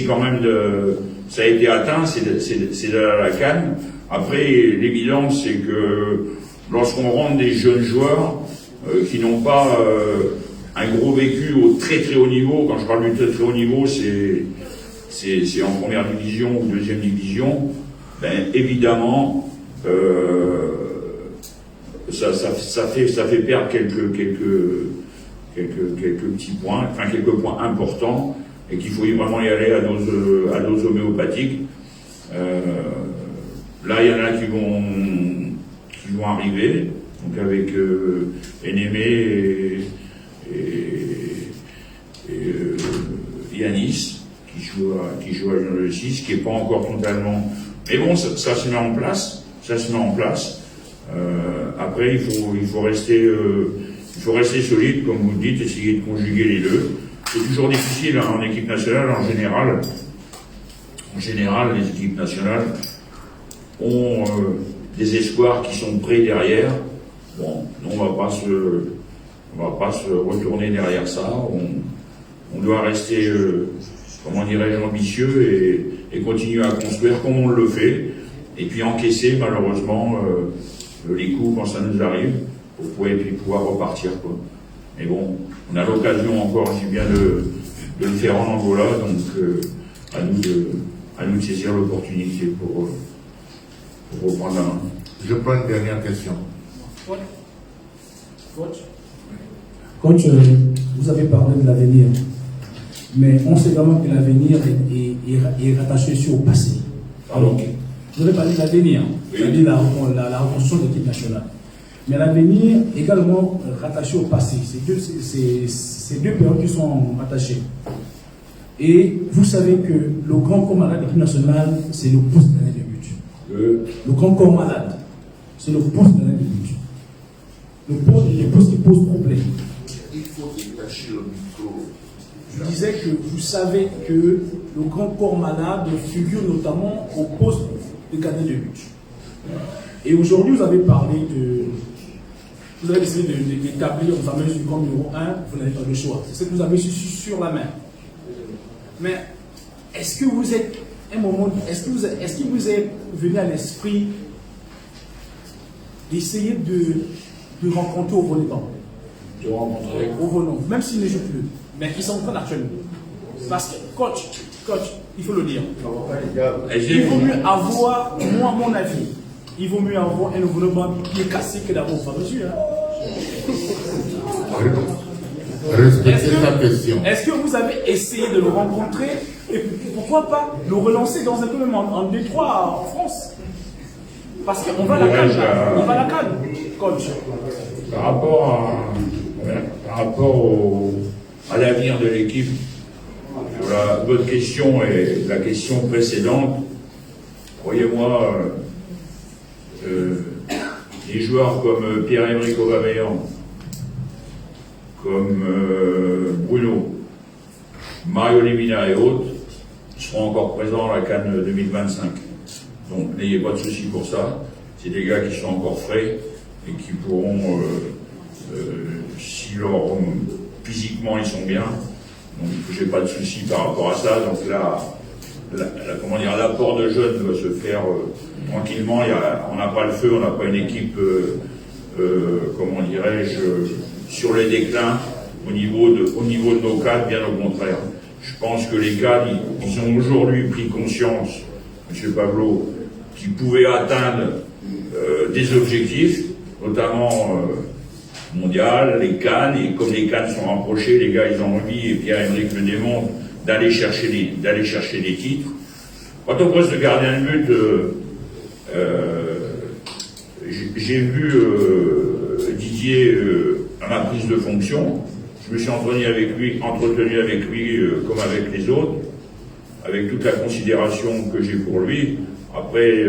S2: quand même ça a été atteint, c'est d'aller à la CAN. Après, l'évidence, c'est que lorsqu'on rentre des jeunes joueurs qui n'ont pas un gros vécu au très très haut niveau, quand je parle du très très haut niveau, c'est en première division ou deuxième division, évidemment, ça fait perdre quelques petits points, enfin quelques points importants, et qu'il faut vraiment y aller à dose homéopathique. Là, il y en a qui vont arriver, donc avec Enémé et Yanis, qui joue à le 6, qui n'est pas encore totalement... Mais bon, ça se met en place. Après, il faut rester solide, comme vous le dites, essayer de conjuguer les deux. C'est toujours difficile en équipe nationale, en général, les équipes nationales ont des espoirs qui sont prêts derrière. Bon, on va pas se retourner derrière ça. On doit rester, comment dirais-je, ambitieux et continuer à construire comme on le fait. Et puis encaisser, malheureusement, les coups quand ça nous arrive, pour pouvoir repartir, quoi. Mais bon, on a l'occasion encore, je dis bien, de le faire en Angola, donc à nous de saisir l'opportunité pour reprendre la main.
S1: Je prends une dernière question.
S9: Coach, vous avez parlé de l'avenir, mais on sait vraiment que l'avenir est rattaché sur au passé.
S2: Alors,
S9: vous avez parlé de l'avenir, c'est-à-dire la reconstruction de l'équipe nationale. Mais l'avenir également rattaché au passé. C'est deux périodes qui sont rattachées. Et vous savez que le grand corps malade de l'équipe nationale, c'est le poste d'année de but. Le grand corps malade, c'est le poste d'année de but. Le poste qui pose problème.
S1: Il faut détacher le micro.
S9: je disais que vous savez que le grand corps malade figure notamment au poste de gardien de but. Et aujourd'hui, vous avez parlé de... Vous avez décidé d'établir le fameux du camp numéro 1, vous n'avez pas le choix. C'est ce que vous avez sur la main. Mais est-ce que vous êtes... Un moment, est-ce qu'il vous est venu à l'esprit d'essayer de rencontrer au volant?
S2: De rencontrer
S9: au volant, même s'il ne joue plus. Mais ils sont en train actuellement. Parce que, coach, il faut le dire. Il vaut mieux avoir, moi, à mon avis, il vaut mieux avoir un gouvernement pied cassé que d'avoir pas reçu.
S1: Respectez ta question.
S9: Est-ce que vous avez essayé de le rencontrer et pourquoi pas le relancer dans un peu même en Détroit, en France? Parce qu'on va à la canne, on va à la canne, coach.
S2: Par rapport à l'avenir de l'équipe, votre question et la question précédente, croyez-moi, des joueurs comme Pierre-Emerick Aubameyang, comme Bruno, Mario Lemina et autres seront encore présents à la CAN 2025. Donc n'ayez pas de soucis pour ça. C'est des gars qui sont encore frais et qui pourront, si physiquement ils sont bien, donc j'ai pas de soucis par rapport à ça. Donc là, comment dire, l'apport de jeunes doit se faire tranquillement. On n'a pas le feu, on n'a pas une équipe, comment dirais-je, sur les déclins au niveau de nos cadres, bien au contraire. Je pense que les cadres, ils ont aujourd'hui pris conscience, M. Pablo, qu'ils pouvaient atteindre des objectifs, notamment mondial, les CAN, et comme les CAN sont rapprochés, les gars, ils ont envie, et Pierre-Emerick le démontre, d'aller chercher des titres. Quant au poste de gardien de but, j'ai vu Didier à ma prise de fonction. Je me suis entretenu avec lui comme avec les autres, avec toute la considération que j'ai pour lui. Après,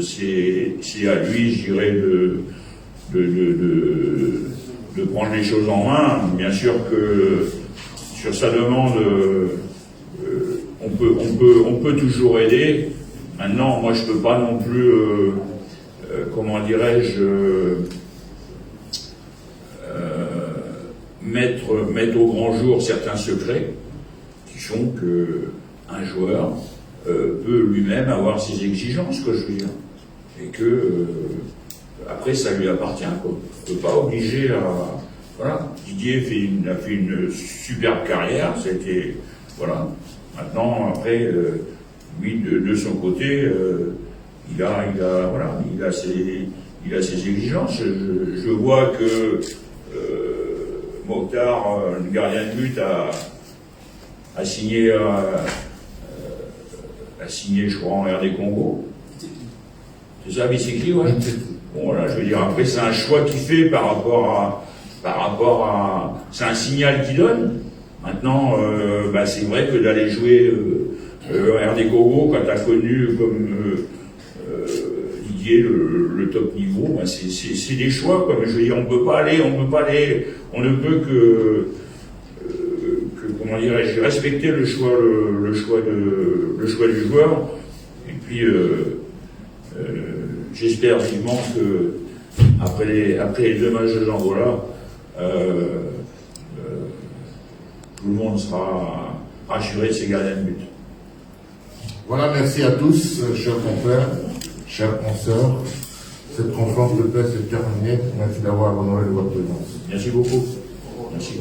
S2: c'est à lui, je dirais, de prendre les choses en main. Bien sûr que sur sa demande, on peut toujours aider. Maintenant, moi, je peux pas non plus, comment dirais-je, mettre au grand jour certains secrets qui font que un joueur peut lui-même avoir ses exigences, que je veux dire, et que après ça lui appartient, quoi. On ne peut pas obliger à... Voilà, Didier a fait une superbe carrière, c'était... Voilà. Maintenant, après, lui, de son côté, il a ses exigences. Je vois que Mokhtar, le gardien de but, a signé, je crois, en RD Congo. C'est ça, Bissikli, ouais. Bon, voilà, je veux dire, après, c'est un choix qu'il fait par rapport à, c'est un signal qu'il donne. Maintenant, c'est vrai que d'aller jouer RD Congo, quand tu as connu comme Didier le top niveau, c'est des choix, quoi. Mais je veux dire, on ne peut que comment dirais-je, respecter le choix du joueur. Et puis, j'espère vivement que après les 2 matchs de l'Angola, tout le monde sera rassuré de ses gardiens de but.
S1: Voilà, merci à tous, chers confrères, chers consoeurs. Cette conférence de presse est terminée. Merci d'avoir honoré de votre présence.
S2: Merci beaucoup. Merci.